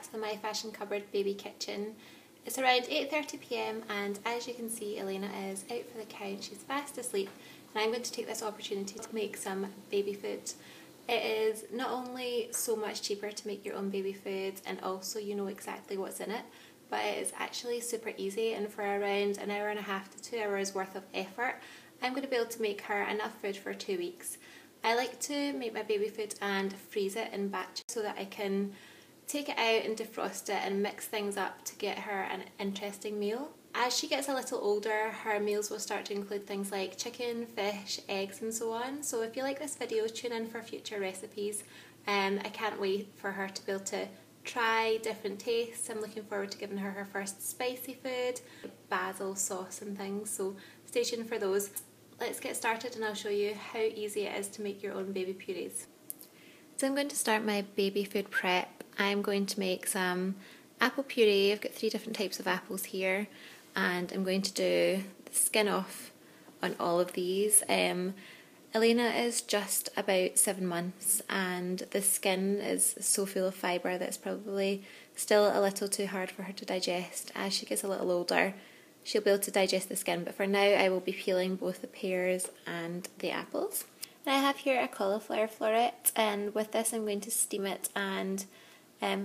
to the My Fashion Cupboard baby kitchen. It's around 8:30 p.m. and as you can see, Elena is out for the count. She's fast asleep and I'm going to take this opportunity to make some baby food. It is not only so much cheaper to make your own baby food and also you know exactly what's in it, but it is actually super easy, and for around an hour and a half to 2 hours worth of effort, I'm going to be able to make her enough food for 2 weeks. I like to make my baby food and freeze it in batches so that I can take it out and defrost it and mix things up to get her an interesting meal. As she gets a little older, her meals will start to include things like chicken, fish, eggs and so on. So if you like this video, tune in for future recipes. I can't wait for her to be able to try different tastes. I'm looking forward to giving her her first spicy food, basil sauce and things, so stay tuned for those. Let's get started and I'll show you how easy it is to make your own baby purees. So I'm going to start my baby food prep. I'm going to make some apple puree. I've got 3 different types of apples here and I'm going to do the skin off on all of these. Elena is just about 7 months and the skin is so full of fibre that it's probably still a little too hard for her to digest. As she gets a little older, she'll be able to digest the skin, but for now I will be peeling both the pears and the apples. And I have here a cauliflower floret, and with this I'm going to steam it and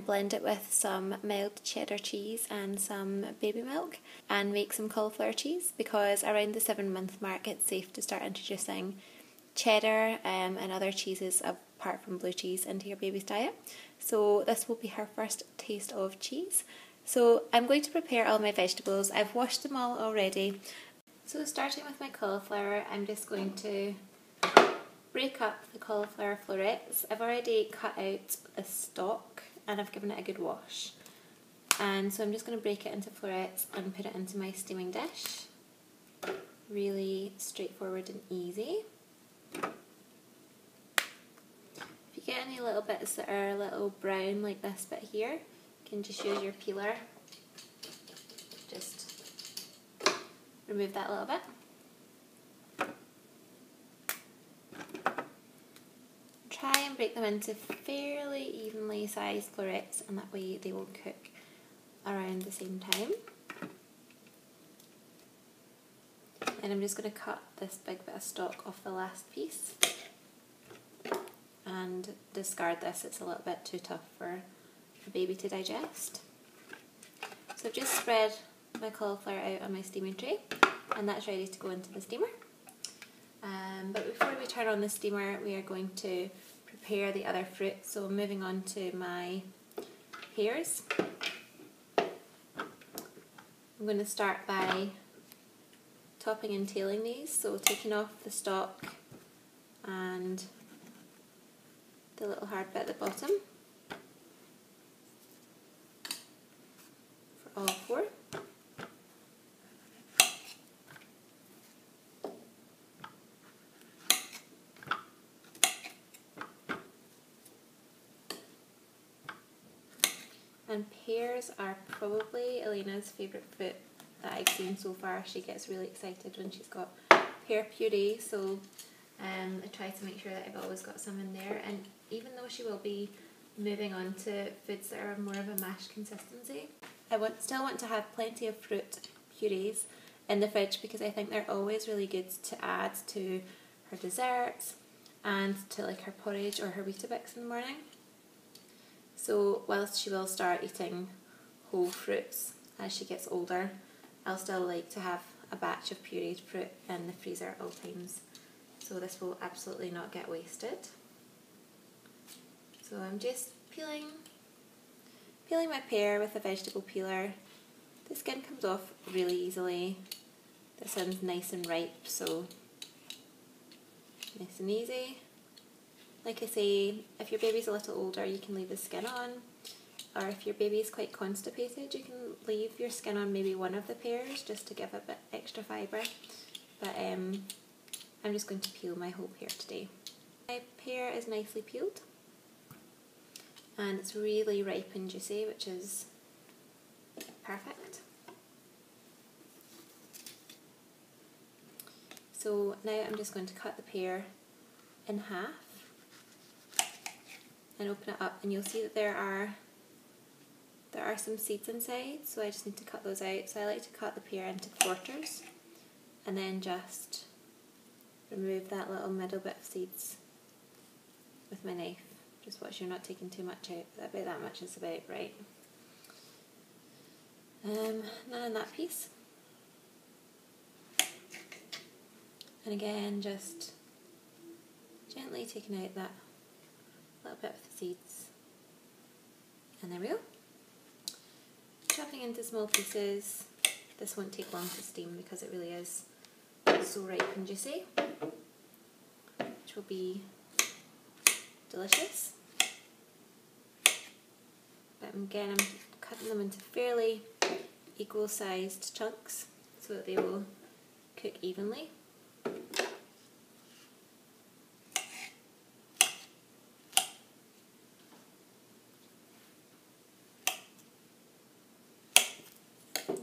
blend it with some mild cheddar cheese and some baby milk and make some cauliflower cheese, because around the 7-month mark it's safe to start introducing cheddar and other cheeses apart from blue cheese into your baby's diet. So this will be her first taste of cheese. So I'm going to prepare all my vegetables. I've washed them all already. So starting with my cauliflower, I'm just going to break up the cauliflower florets. I've already cut out the stalk and I've given it a good wash. And so I'm just going to break it into florets and put it into my steaming dish. Really straightforward and easy. If you get any little bits that are a little brown like this bit here, you can just use your peeler. Just remove that a little bit. Try and break them into fairly evenly sized florets, and that way they will cook around the same time. And I'm just going to cut this big bit of stalk off the last piece and discard this. It's a little bit too tough for the baby to digest. So I've just spread my cauliflower out on my steaming tray and that's ready to go into the steamer. But before we turn on the steamer, we are going to prepare the other fruit. So moving on to my pears. I'm going to start by topping and tailing these, so taking off the stalk and the little hard bit at the bottom for all 4. And pears are probably Elena's favourite fruit that I've seen so far. She gets really excited when she's got pear puree, so I try to make sure that I've always got some in there. And even though she will be moving on to foods that are more of a mash consistency, I still want to have plenty of fruit purees in the fridge, because I think they're always really good to add to her desserts and to like her porridge or her Weetabix in the morning. So whilst she will start eating whole fruits as she gets older, I'll still like to have a batch of pureed fruit in the freezer at all times, so this will absolutely not get wasted. So I'm just peeling my pear with a vegetable peeler. The skin comes off really easily. This one's nice and ripe, so nice and easy. Like I say, if your baby's a little older, you can leave the skin on. Or if your baby's quite constipated, you can leave your skin on maybe one of the pears just to give a bit extra fibre. But I'm just going to peel my whole pear today. My pear is nicely peeled and it's really ripe and juicy, which is perfect. So now I'm just going to cut the pear in half and open it up, and you'll see that there are there are some seeds inside, so I just need to cut those out. So I like to cut the pear into quarters and then just remove that little middle bit of seeds with my knife. Just watch you're not taking too much out, but about that much is about right. None in that piece. And again, just gently taking out that little bit of the seeds. And there we go. Chopping into small pieces. This won't take long to steam because it really is so ripe and juicy, which will be delicious. But again, I'm cutting them into fairly equal sized chunks so that they will cook evenly.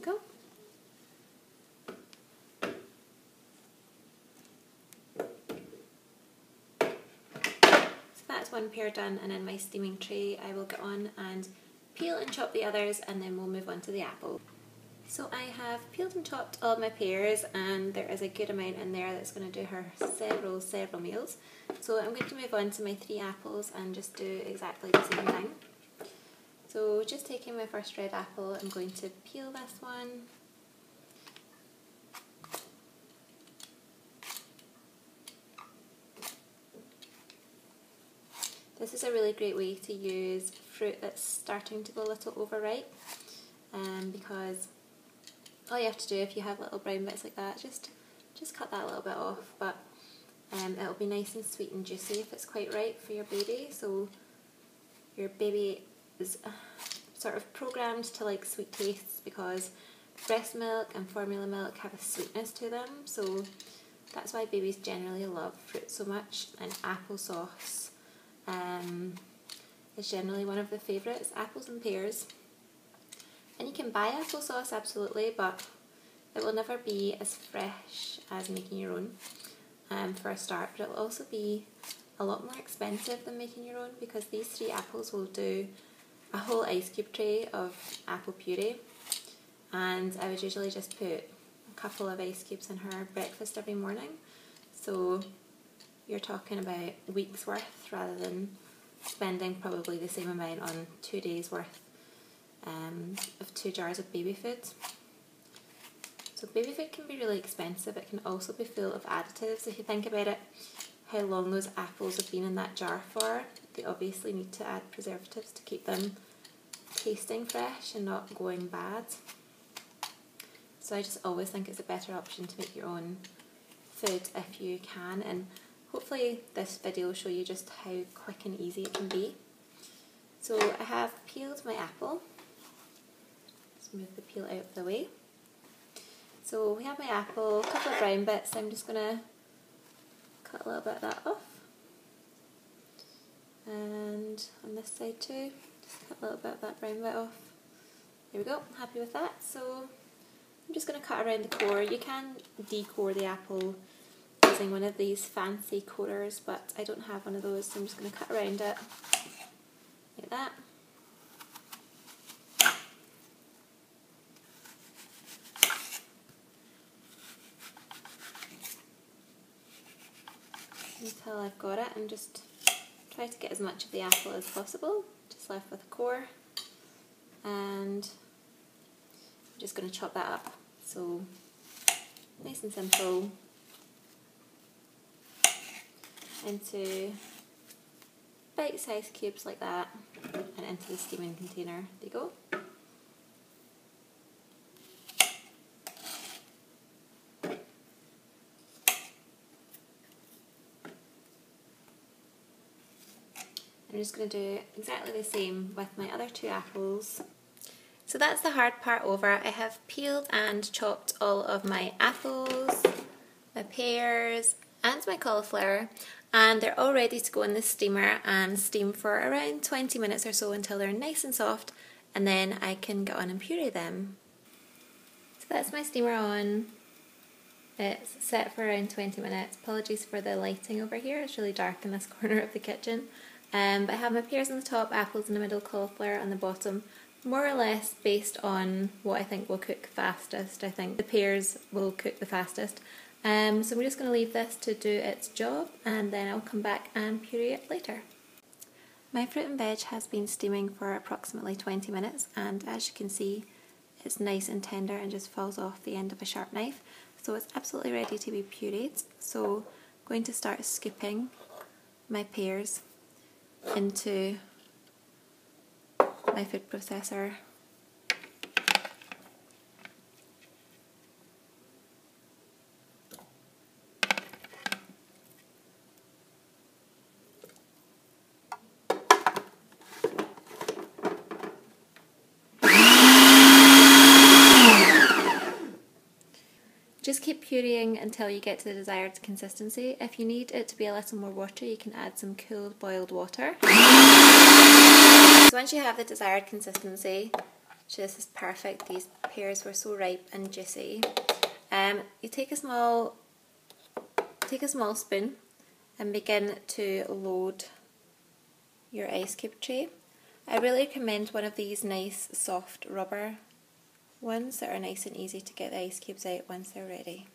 Go. So that's one pear done, and in my steaming tray I will get on and peel and chop the others, and then we'll move on to the apple. So I have peeled and chopped all my pears, and there is a good amount in there that's going to do her several meals. So I'm going to move on to my 3 apples and just do exactly the same thing. So just taking my first red apple, I'm going to peel this one. This is a really great way to use fruit that's starting to go a little overripe, because all you have to do if you have little brown bits like that, just cut that a little bit off, but it'll be nice and sweet and juicy if it's quite ripe for your baby. So your baby is sort of programmed to like sweet tastes because breast milk and formula milk have a sweetness to them, so that's why babies generally love fruit so much, and applesauce is generally one of the favourites, apples and pears. And you can buy applesauce, absolutely, but it will never be as fresh as making your own for a start, but it will also be a lot more expensive than making your own, because these 3 apples will do a whole ice cube tray of apple puree, and I would usually just put a couple of ice cubes in her breakfast every morning. So you're talking about weeks worth rather than spending probably the same amount on 2 days worth of 2 jars of baby food. So baby food can be really expensive. It can also be full of additives. If you think about it, how long those apples have been in that jar for, they obviously need to add preservatives to keep them tasting fresh and not going bad. So I just always think it's a better option to make your own food if you can, and hopefully this video will show you just how quick and easy it can be. So I have peeled my apple. Let's move the peel out of the way. So we have my apple, a couple of brown bits. I'm just going to cut a little bit of that off. And on this side too, just cut a little bit of that brown bit off. There we go, I'm happy with that. So I'm just going to cut around the core. You can decore the apple using one of these fancy corers, but I don't have one of those, so I'm just going to cut around it like that. Until I've got it, and just try to get as much of the apple as possible, just left with the core, and I'm just going to chop that up. So nice and simple, into bite-sized cubes like that, and into the steaming container they go. I'm just going to do exactly the same with my other 2 apples. So that's the hard part over. I have peeled and chopped all of my apples, my pears and my cauliflower, and they're all ready to go in the steamer and steam for around 20 minutes or so until they're nice and soft, and then I can get on and puree them. So that's my steamer on. It's set for around 20 minutes. Apologies for the lighting over here, it's really dark in this corner of the kitchen. But I have my pears on the top, apples in the middle, cauliflower on the bottom. more or less based on what I think will cook fastest. I think the pears will cook the fastest. So we're just going to leave this to do its job, and then I'll come back and puree it later. My fruit and veg has been steaming for approximately 20 minutes, and as you can see, it's nice and tender and just falls off the end of a sharp knife. So it's absolutely ready to be pureed. So I'm going to start scooping my pears into my food processor. Just keep pureeing until you get to the desired consistency. If you need it to be a little more watery, you can add some cooled boiled water. So once you have the desired consistency, this is perfect. These pears were so ripe and juicy. You take a small spoon and begin to load your ice cube tray. I really recommend one of these nice soft rubber ones that are nice and easy to get the ice cubes out once they're ready.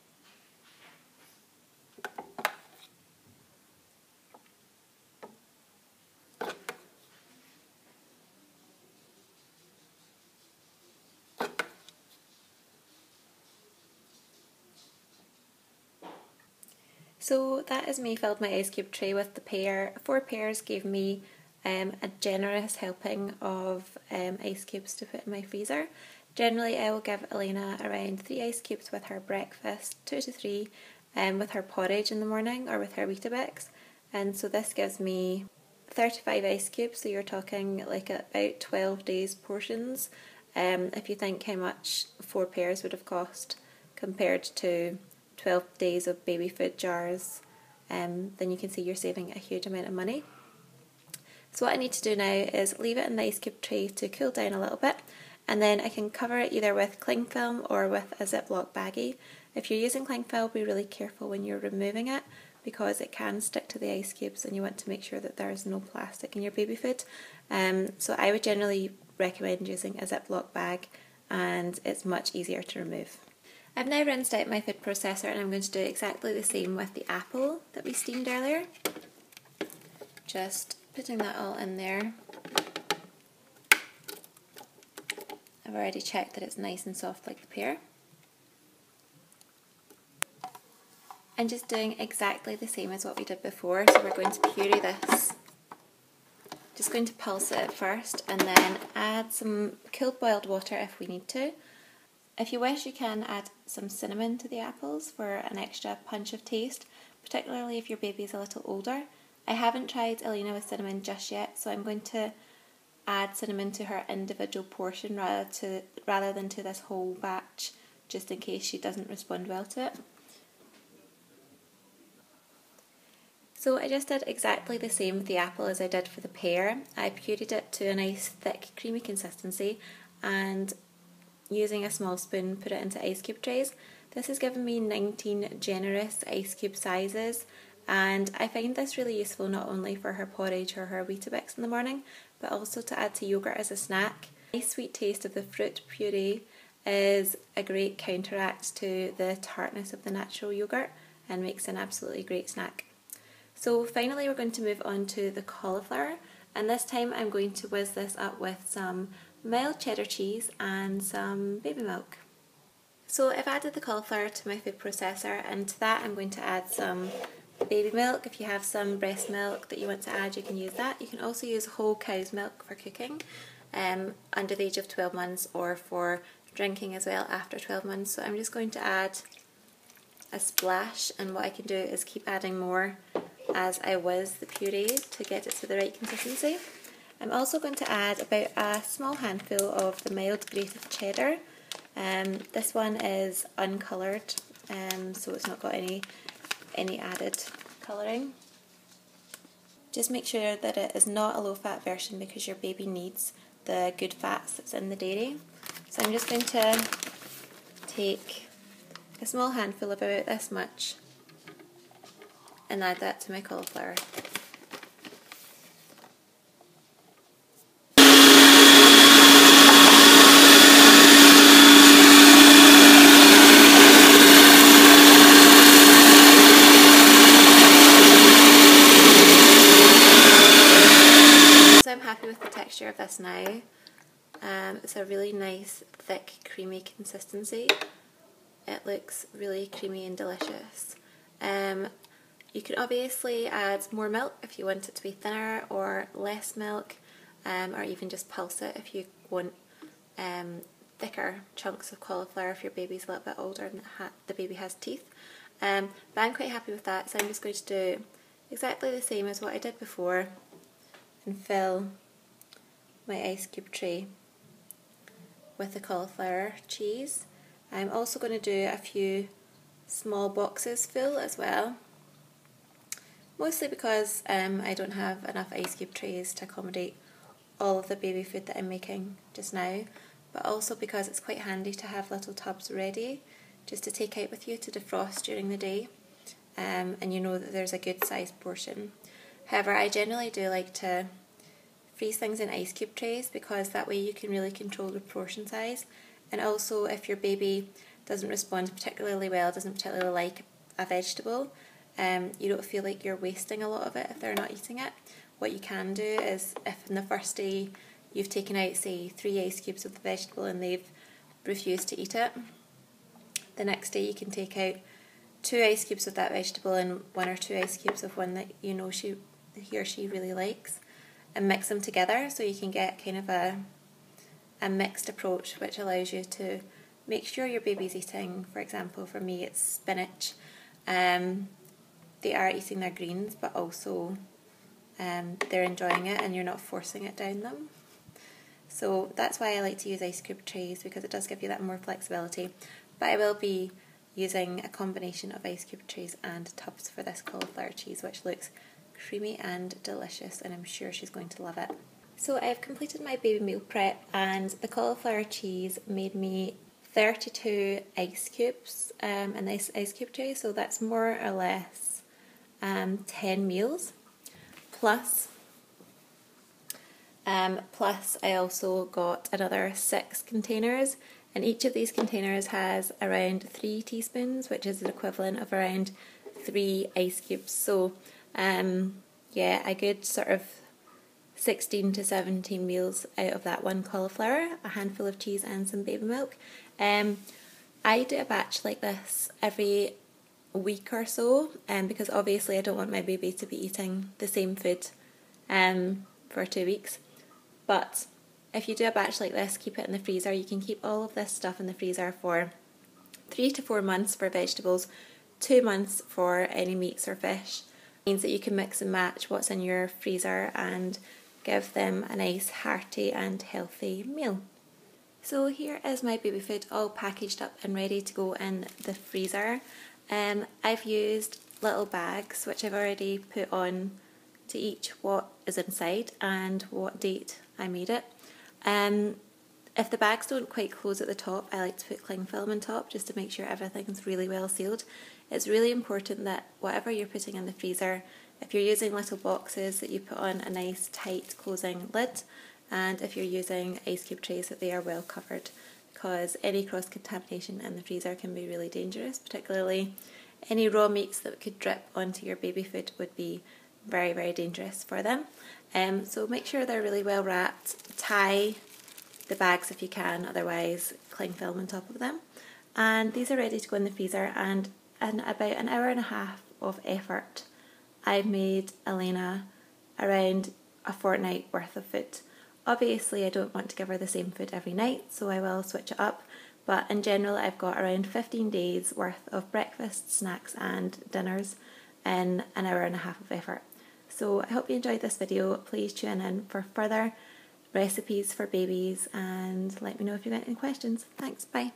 So that is me filled my ice cube tray with the pear. 4 pears gave me a generous helping of ice cubes to put in my freezer. Generally I will give Elena around 3 ice cubes with her breakfast, 2 to 3 with her porridge in the morning or with her Weetabix, and so this gives me 35 ice cubes, so you're talking like about 12 days portions. If you think how much 4 pears would have cost compared to 12 days of baby food jars, then you can see you're saving a huge amount of money. So what I need to do now is leave it in the ice cube tray to cool down a little bit, and then I can cover it either with cling film or with a Ziploc baggie. If you're using cling film, be really careful when you're removing it because it can stick to the ice cubes and you want to make sure that there's no plastic in your baby food. So I would generally recommend using a Ziploc bag, and it's much easier to remove. I've now rinsed out my food processor, and I'm going to do exactly the same with the apple that we steamed earlier. Just putting that all in there. I've already checked that it's nice and soft like the pear. And just doing exactly the same as what we did before, so we're going to puree this. Just going to pulse it first and then add some cooled boiled water if we need to. If you wish, you can add some cinnamon to the apples for an extra punch of taste, particularly if your baby is a little older. I haven't tried Elena with cinnamon just yet, so I'm going to add cinnamon to her individual portion rather than to this whole batch, just in case she doesn't respond well to it. So I just did exactly the same with the apple as I did for the pear. I pureed it to a nice thick creamy consistency and using a small spoon put it into ice cube trays. This has given me 19 generous ice cube sizes, and I find this really useful not only for her porridge or her Weetabix in the morning, but also to add to yogurt as a snack. The nice sweet taste of the fruit puree is a great counteract to the tartness of the natural yogurt and makes an absolutely great snack. So finally we're going to move on to the cauliflower, and this time I'm going to whiz this up with some mild cheddar cheese and some baby milk. So I've added the cauliflower to my food processor, and to that I'm going to add some baby milk. If you have some breast milk that you want to add, you can use that. You can also use whole cow's milk for cooking under the age of 12 months or for drinking as well after 12 months. So I'm just going to add a splash, and what I can do is keep adding more as I whiz the puree to get it to the right consistency. I'm also going to add about a small handful of the mild grated cheddar. This one is uncoloured, so it's not got any added colouring. Just make sure that it is not a low fat version because your baby needs the good fats that's in the dairy. So I'm just going to take a small handful of about this much and add that to my cauliflower. of this now. It's a really nice, thick, creamy consistency. It looks really creamy and delicious. You can obviously add more milk if you want it to be thinner, or less milk, or even just pulse it if you want thicker chunks of cauliflower if your baby's a little bit older and the baby has teeth. But I'm quite happy with that, so I'm just going to do exactly the same as what I did before and fill my ice cube tray with the cauliflower cheese. I'm also going to do a few small boxes full as well, mostly because I don't have enough ice cube trays to accommodate all of the baby food that I'm making just now, but also because it's quite handy to have little tubs ready just to take out with you to defrost during the day, and you know that there's a good sized portion. However, I generally do like to freeze things in ice cube trays because that way you can really control the portion size, and also if your baby doesn't respond particularly well, doesn't particularly like a vegetable, you don't feel like you're wasting a lot of it if they're not eating it. What you can do is, if in the first day you've taken out, say, 3 ice cubes of the vegetable and they've refused to eat it, the next day you can take out 2 ice cubes of that vegetable and 1 or 2 ice cubes of one that you know he or she really likes, and mix them together so you can get kind of a mixed approach, which allows you to make sure your baby's eating, for example, for me it's spinach. They are eating their greens, but also they're enjoying it and you're not forcing it down them. So that's why I like to use ice cube trays, because it does give you that more flexibility. But I will be using a combination of ice cube trays and tubs for this cauliflower cheese, which looks creamy and delicious, and I'm sure she's going to love it. So I've completed my baby meal prep, and the cauliflower cheese made me 32 ice cubes in this ice cube tray, so that's more or less 10 meals. Plus I also got another 6 containers, and each of these containers has around 3 teaspoons, which is the equivalent of around 3 ice cubes. So yeah, a good sort of 16 to 17 meals out of that one cauliflower, a handful of cheese and some baby milk. I do a batch like this every week or so, because obviously I don't want my baby to be eating the same food for 2 weeks. But if you do a batch like this, keep it in the freezer. You can keep all of this stuff in the freezer for 3 to 4 months for vegetables, 2 months for any meats or fish. It means that you can mix and match what's in your freezer and give them a nice hearty and healthy meal. So here is my baby food all packaged up and ready to go in the freezer. I've used little bags which I've already put on to each what is inside and what date I made it. If the bags don't quite close at the top, I like to put cling film on top just to make sure everything's really well sealed. It's really important that whatever you're putting in the freezer, if you're using little boxes, that you put on a nice tight closing lid, and if you're using ice cube trays, that they are well covered, because any cross-contamination in the freezer can be really dangerous, particularly any raw meats that could drip onto your baby food would be very, very dangerous for them. So make sure they're really well wrapped. Tie the bags if you can, otherwise cling film on top of them. And these are ready to go in the freezer, and in about an hour and a half of effort, I've made Elena around a fortnight worth of food. Obviously I don't want to give her the same food every night, so I will switch it up, but in general I've got around 15 days worth of breakfast, snacks and dinners in an hour and a half of effort. So I hope you enjoyed this video. Please tune in for further recipes for babies and let me know if you've got any questions. Thanks, bye.